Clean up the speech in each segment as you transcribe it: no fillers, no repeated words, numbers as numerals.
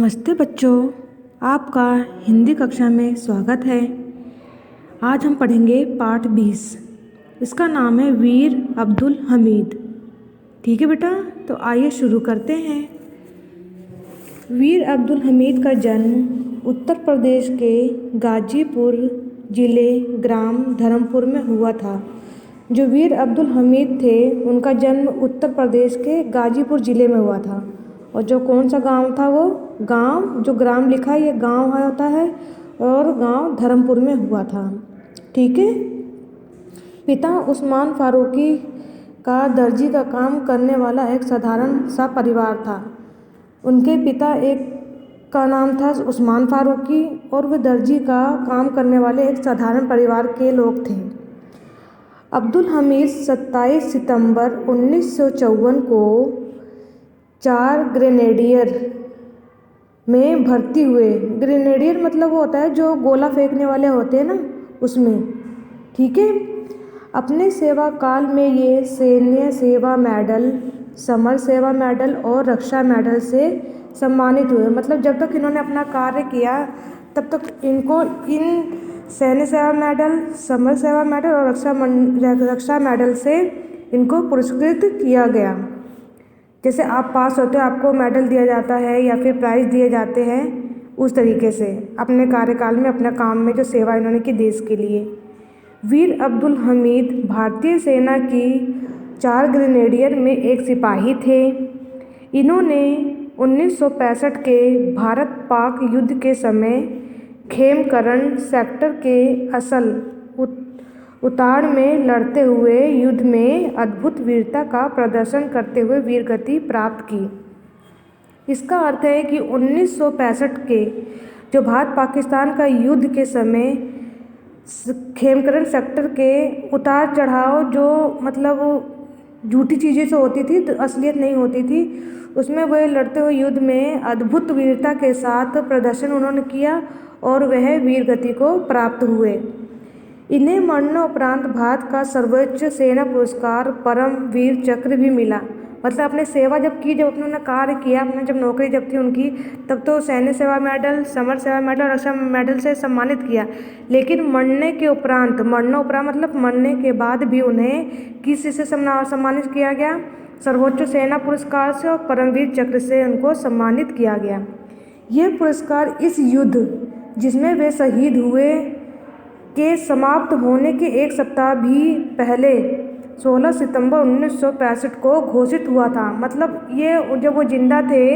नमस्ते बच्चों, आपका हिंदी कक्षा में स्वागत है। आज हम पढ़ेंगे पाठ 20। इसका नाम है वीर अब्दुल हमीद। ठीक है बेटा, तो आइए शुरू करते हैं। वीर अब्दुल हमीद का जन्म उत्तर प्रदेश के गाजीपुर जिले ग्राम धर्मपुर में हुआ था। जो वीर अब्दुल हमीद थे उनका जन्म उत्तर प्रदेश के गाजीपुर जिले में हुआ था। और जो कौन सा गांव था, वो गांव, जो ग्राम लिखा है ये गांव होता है, और गांव धर्मपुर में हुआ था। ठीक है। पिता उस्मान फारूकी का दर्जी का काम करने वाला एक साधारण सा परिवार था। उनके पिता का नाम था उस्मान फारूकी और वे दर्जी का काम करने वाले एक साधारण परिवार के लोग थे। अब्दुल हमीद 27 सितंबर 1954 को 4 ग्रेनेडियर में भर्ती हुए। ग्रेनेडियर मतलब वो होता है जो गोला फेंकने वाले होते हैं ना, उसमें। ठीक है। अपने सेवा काल में ये सैन्य सेवा मेडल, समर सेवा मेडल और रक्षा मेडल से सम्मानित हुए। मतलब जब तक इन्होंने अपना कार्य किया तब तक इनको इन सैन्य सेवा मेडल, समर सेवा मेडल और रक्षा मेडल से इनको पुरस्कृत किया गया। जैसे आप पास होते हो आपको मेडल दिया जाता है या फिर प्राइज़ दिए जाते हैं, उस तरीके से अपने कार्यकाल में अपना काम में जो सेवा इन्होंने की देश के लिए। वीर अब्दुल हमीद भारतीय सेना की 4 ग्रेनेडियर में एक सिपाही थे। इन्होंने 1965 के भारत पाक युद्ध के समय खेमकरण सेक्टर के असल उताड़ में लड़ते हुए युद्ध में अद्भुत वीरता का प्रदर्शन करते हुए वीरगति प्राप्त की। इसका अर्थ है कि 1965 के जो भारत पाकिस्तान का युद्ध के समय खेमकरण सेक्टर के उतार चढ़ाव, जो मतलब झूठी चीज़ें से होती थी, तो असलियत नहीं होती थी, उसमें वह लड़ते हुए युद्ध में अद्भुत वीरता के साथ प्रदर्शन उन्होंने किया और वह वीरगति को प्राप्त हुए। इन्हें मरणोपरांत भारत का सर्वोच्च सेना पुरस्कार परम वीर चक्र भी मिला। मतलब अपने सेवा जब की, जब उन्होंने कार्य किया, अपने जब नौकरी जब थी उनकी, तब तो सैन्य सेवा मेडल, समर सेवा मेडल और रक्षा मेडल से सम्मानित किया। लेकिन मरणोपरांत मतलब मरने के बाद भी उन्हें किस से सम्मानित किया गया? सर्वोच्च सेना पुरस्कार से और परमवीर चक्र से उनको सम्मानित किया गया। यह पुरस्कार इस युद्ध जिसमें वे शहीद हुए के समाप्त होने के एक सप्ताह भी पहले 16 सितंबर 1965 को घोषित हुआ था। मतलब ये जब वो जिंदा थे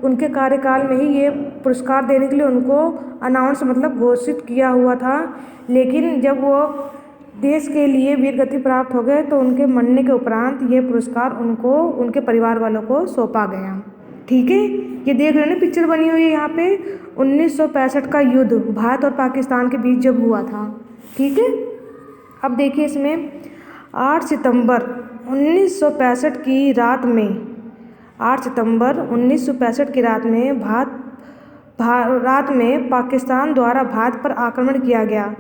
उनके कार्यकाल में ही ये पुरस्कार देने के लिए उनको अनाउंस मतलब घोषित किया हुआ था। लेकिन जब वो देश के लिए वीरगति प्राप्त हो गए तो उनके मरने के उपरांत ये पुरस्कार उनको उनके परिवार वालों को सौंपा गया। ठीक है। ये देख रहे हैं ना, पिक्चर बनी हुई है यहाँ पे 1965 का युद्ध भारत और पाकिस्तान के बीच जब हुआ था। ठीक है। अब देखिए इसमें 8 सितंबर 1965 की रात में 8 सितंबर 1965 की रात में रात में पाकिस्तान द्वारा भारत पर आक्रमण किया गया।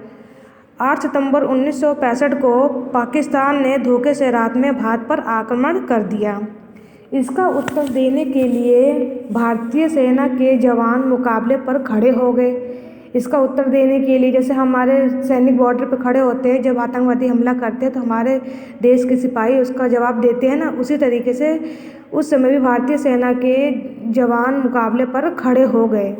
8 सितंबर 1965 को पाकिस्तान ने धोखे से रात में भारत पर आक्रमण कर दिया। इसका उत्तर देने के लिए भारतीय सेना के जवान मुकाबले पर खड़े हो गए। इसका उत्तर देने के लिए जैसे हमारे सैनिक बॉर्डर पर खड़े होते हैं, जब आतंकवादी हमला करते हैं तो हमारे देश के सिपाही उसका जवाब देते हैं ना, उसी तरीके से उस समय भी भारतीय सेना के जवान मुकाबले पर खड़े हो गए।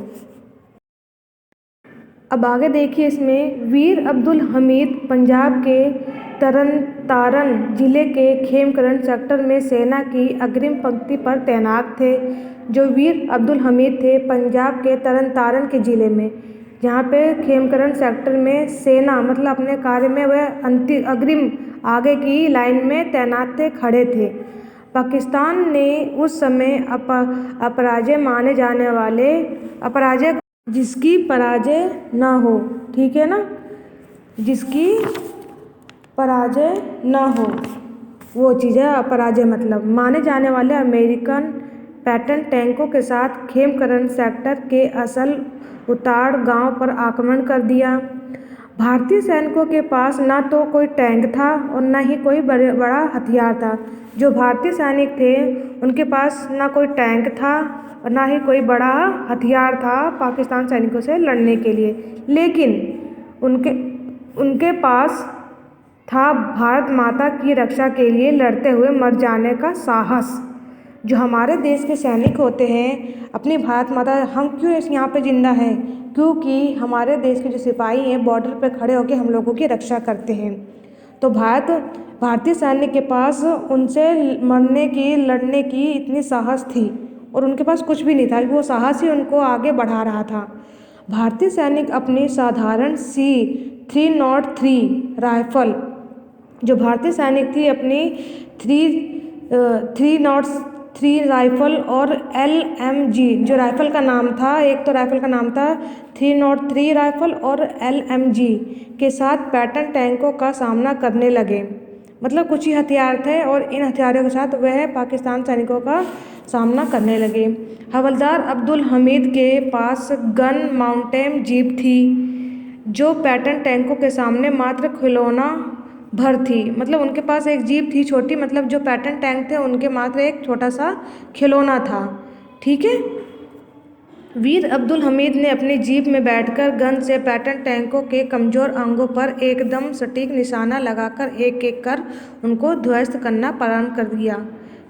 अब आगे देखिए इसमें वीर अब्दुल हमीद पंजाब के तरन जिले के खेमकरण सेक्टर में सेना की अग्रिम पंक्ति पर तैनात थे। जो वीर अब्दुल हमीद थे पंजाब के तरन के ज़िले में, जहाँ पे खेमकरण सेक्टर में सेना मतलब अपने कार्य में वह अग्रिम आगे की लाइन में तैनात थे, खड़े थे। पाकिस्तान ने उस समय अपराजय माने जाने वाले जिसकी पराजय ना हो, ठीक है ना, जिसकी पराजय ना हो, वो चीज़ है अपराजय मतलब, माने जाने वाले अमेरिकन पैटर्न टैंकों के साथ खेमकरण सेक्टर के असल उताड़ गांव पर आक्रमण कर दिया। भारतीय सैनिकों के पास ना तो कोई टैंक था और ना ही कोई बड़ा हथियार था। जो भारतीय सैनिक थे उनके पास ना कोई टैंक था और ना ही कोई बड़ा हथियार था पाकिस्तान सैनिकों से लड़ने के लिए, लेकिन उनके उनके पास था भारत माता की रक्षा के लिए लड़ते हुए मर जाने का साहस। जो हमारे देश के सैनिक होते हैं, अपनी भारत माता, हम क्यों इस यहाँ पे जिंदा हैं? क्योंकि हमारे देश के जो सिपाही हैं बॉर्डर पे खड़े होकर हम लोगों की रक्षा करते हैं। तो भारतीय सैनिक के पास उनसे मरने की, लड़ने की इतनी साहस थी और उनके पास कुछ भी नहीं था, वो साहस ही उनको आगे बढ़ा रहा था। भारतीय सैनिक अपनी साधारण C-303 राइफल, जो भारतीय सैनिक थी अपनी 303 राइफल और LMG, जो राइफल का नाम था, एक तो राइफल का नाम था 303 राइफल और LMG के साथ पैटर्न टैंकों का सामना करने लगे। मतलब कुछ ही हथियार थे और इन हथियारों के साथ वह पाकिस्तान सैनिकों का सामना करने लगे। हवलदार अब्दुल हमीद के पास गन माउंटेन जीप थी, जो पैटर्न टैंकों के सामने मात्र खिलौना भर थी। मतलब उनके पास एक जीप थी छोटी, मतलब जो पैटर्न टैंक थे उनके मात्र एक छोटा सा खिलौना था। ठीक है। वीर अब्दुल हमीद ने अपनी जीप में बैठकर गन से पैटर्न टैंकों के कमज़ोर अंगों पर एकदम सटीक निशाना लगाकर एक एक कर उनको ध्वस्त करना प्रारंभ कर दिया।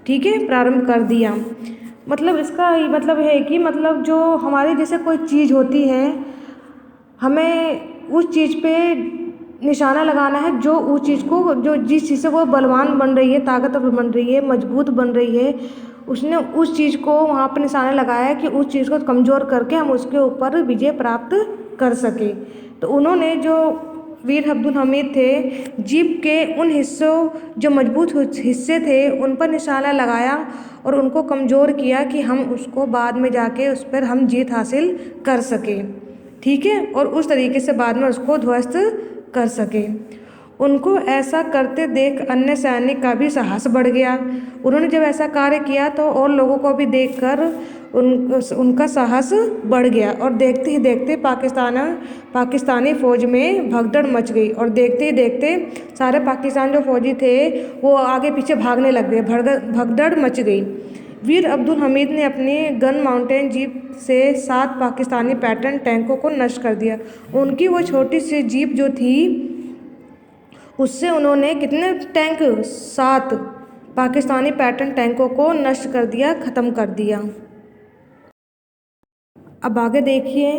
ठीक है, प्रारंभ कर दिया। मतलब इसका ये मतलब है कि मतलब जो हमारी जैसे कोई चीज़ होती है, हमें उस चीज़ पे निशाना लगाना है जो उस चीज़ को, जो जिस चीज़ से वो बलवान बन रही है, ताकतवर बन रही है, मजबूत बन रही है, उसने उस चीज़ को वहाँ पर निशाना लगाया कि उस चीज़ को कमज़ोर करके हम उसके ऊपर विजय प्राप्त कर सकें। तो उन्होंने, जो वीर अब्दुल हमीद थे, जीप के उन हिस्सों, जो मजबूत हिस्से थे, उन पर निशाना लगाया और उनको कमज़ोर किया कि हम उसको बाद में जाके उस पर हम जीत हासिल कर सकें। ठीक है, और उस तरीके से बाद में उसको ध्वस्त कर सके। उनको ऐसा करते देख अन्य सैनिक का भी साहस बढ़ गया। उन्होंने जब ऐसा कार्य किया तो और लोगों को भी देखकर उनका साहस बढ़ गया और देखते ही देखते पाकिस्तानी फ़ौज में भगदड़ मच गई और देखते ही देखते सारे पाकिस्तान जो फ़ौजी थे वो आगे पीछे भागने लग गए, भगदड़ मच गई। वीर अब्दुल हमीद ने अपनी गन माउंटेन जीप से 7 पाकिस्तानी पैटर्न टैंकों को नष्ट कर दिया। उनकी वो छोटी सी जीप जो थी, उससे उन्होंने कितने टैंक, 7 पाकिस्तानी पैटर्न टैंकों को नष्ट कर दिया, ख़त्म कर दिया। अब आगे देखिए।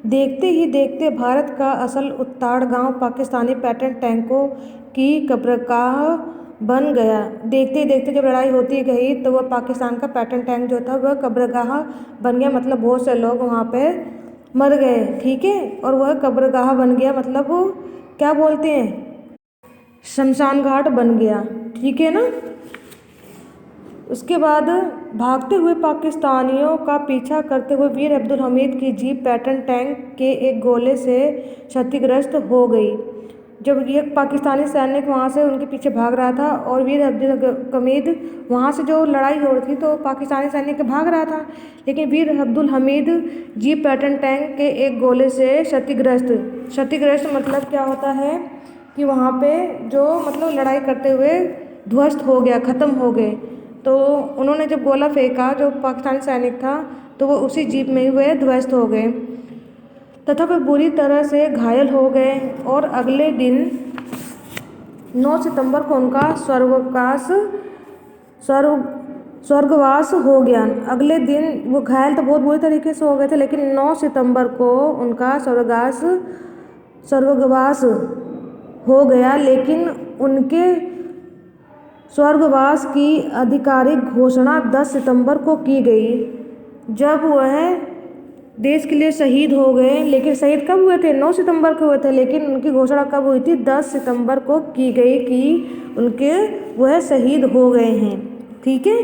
देखते ही देखते भारत का असल उत्ताड़ गांव पाकिस्तानी पैटर्न टैंकों की कब्रगाह बन गया। देखते ही देखते जब लड़ाई होती गई तो वह पाकिस्तान का पैटर्न टैंक जो था वह कब्रगाह बन गया। मतलब बहुत से लोग वहाँ पे मर गए। ठीक है, और वह कब्रगाह बन गया, मतलब वो क्या बोलते हैं, शमशान घाट बन गया। ठीक है ना। उसके बाद भागते हुए पाकिस्तानियों का पीछा करते हुए वीर अब्दुल हमीद की जीप पैटर्न टैंक के एक गोले से क्षतिग्रस्त हो गई। जब ये पाकिस्तानी सैनिक वहाँ से उनके पीछे भाग रहा था और वीर अब्दुल हमीद वहाँ से जो लड़ाई हो रही थी तो पाकिस्तानी सैनिक भाग रहा था, लेकिन Veer Abdul Hamid jeep Patton tank के एक गोले से क्षतिग्रस्त मतलब क्या होता है कि वहाँ पे जो मतलब लड़ाई करते हुए ध्वस्त हो गया, ख़त्म हो गए। तो उन्होंने जब गोला फेंका जो पाकिस्तानी सैनिक था तो वो उसी जीप में ही वे ध्वस्त हो गए तथा वे बुरी तरह से घायल हो गए और अगले दिन 9 सितंबर को उनका स्वर्गवास हो गया। अगले दिन वो घायल तो बहुत बुरी तरीके से हो गए थे, लेकिन 9 सितंबर को उनका स्वर्गवास हो गया। लेकिन उनके स्वर्गवास की आधिकारिक घोषणा 10 सितंबर को की गई, जब वह देश के लिए शहीद हो गए। लेकिन शहीद कब हुए थे? 9 सितंबर को हुए थे, लेकिन उनकी घोषणा कब हुई थी? 10 सितंबर को की गई कि वह शहीद हो गए हैं। ठीक है।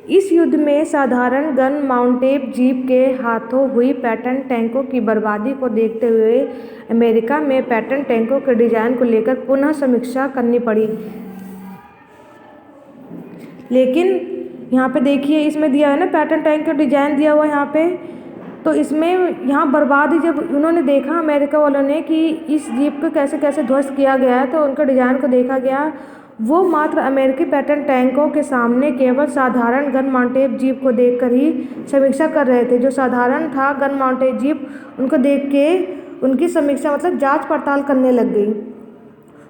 इस युद्ध में साधारण गन माउंटेड जीप के हाथों हुई पैटर्न टैंकों की बर्बादी को देखते हुए अमेरिका में पैटर्न टैंकों के डिज़ाइन को लेकर पुनः समीक्षा करनी पड़ी। लेकिन यहाँ पे देखिए, इसमें दिया है ना पैटर्न टैंक का डिज़ाइन दिया हुआ है यहाँ पे, तो इसमें यहाँ बर्बादी जब उन्होंने देखा अमेरिका वालों ने कि इस जीप को कैसे कैसे ध्वस्त किया गया है, तो उनके डिज़ाइन को देखा गया। वो मात्र अमेरिकी पैटर्न टैंकों के सामने केवल साधारण गन माउंटेड जीप को देखकर ही समीक्षा कर रहे थे। जो साधारण था गन माउंटेड जीप, उनको देख के उनकी समीक्षा मतलब जांच पड़ताल करने लग गई।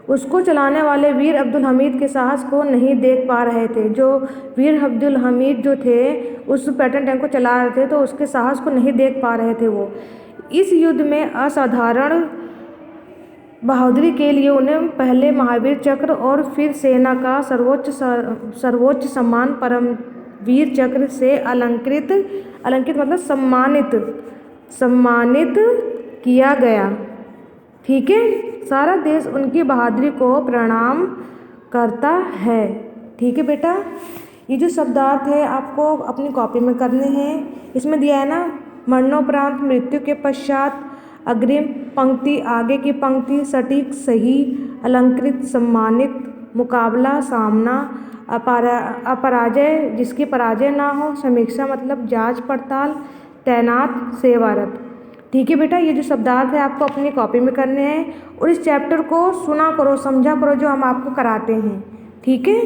उसको चलाने वाले वीर अब्दुल हमीद के साहस को नहीं देख पा रहे थे। जो वीर अब्दुल हमीद जो थे उस पैटर्न टैंक को चला रहे थे, तो उसके साहस को नहीं देख पा रहे थे वो। इस युद्ध में असाधारण बहादुरी के लिए उन्हें पहले महावीर चक्र और फिर सेना का सर्वोच्च सम्मान परमवीर चक्र से अलंकृत मतलब सम्मानित किया गया। ठीक है, सारा देश उनकी बहादुरी को प्रणाम करता है। ठीक है बेटा, ये जो शब्दार्थ है आपको अपनी कॉपी में करने हैं। इसमें दिया है ना, मरणोपरांत, मृत्यु के पश्चात, अग्रिम पंक्ति, आगे की पंक्ति, सटीक, सही, अलंकृत, सम्मानित, मुकाबला, सामना, अपराजय, जिसकी पराजय ना हो, समीक्षा मतलब जांच पड़ताल, तैनात, सेवारत। ठीक है बेटा, ये जो शब्दार्थ है आपको अपनी कॉपी में करने हैं और इस चैप्टर को सुना करो, समझा करो जो हम आपको कराते हैं। ठीक है,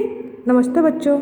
नमस्ते बच्चों।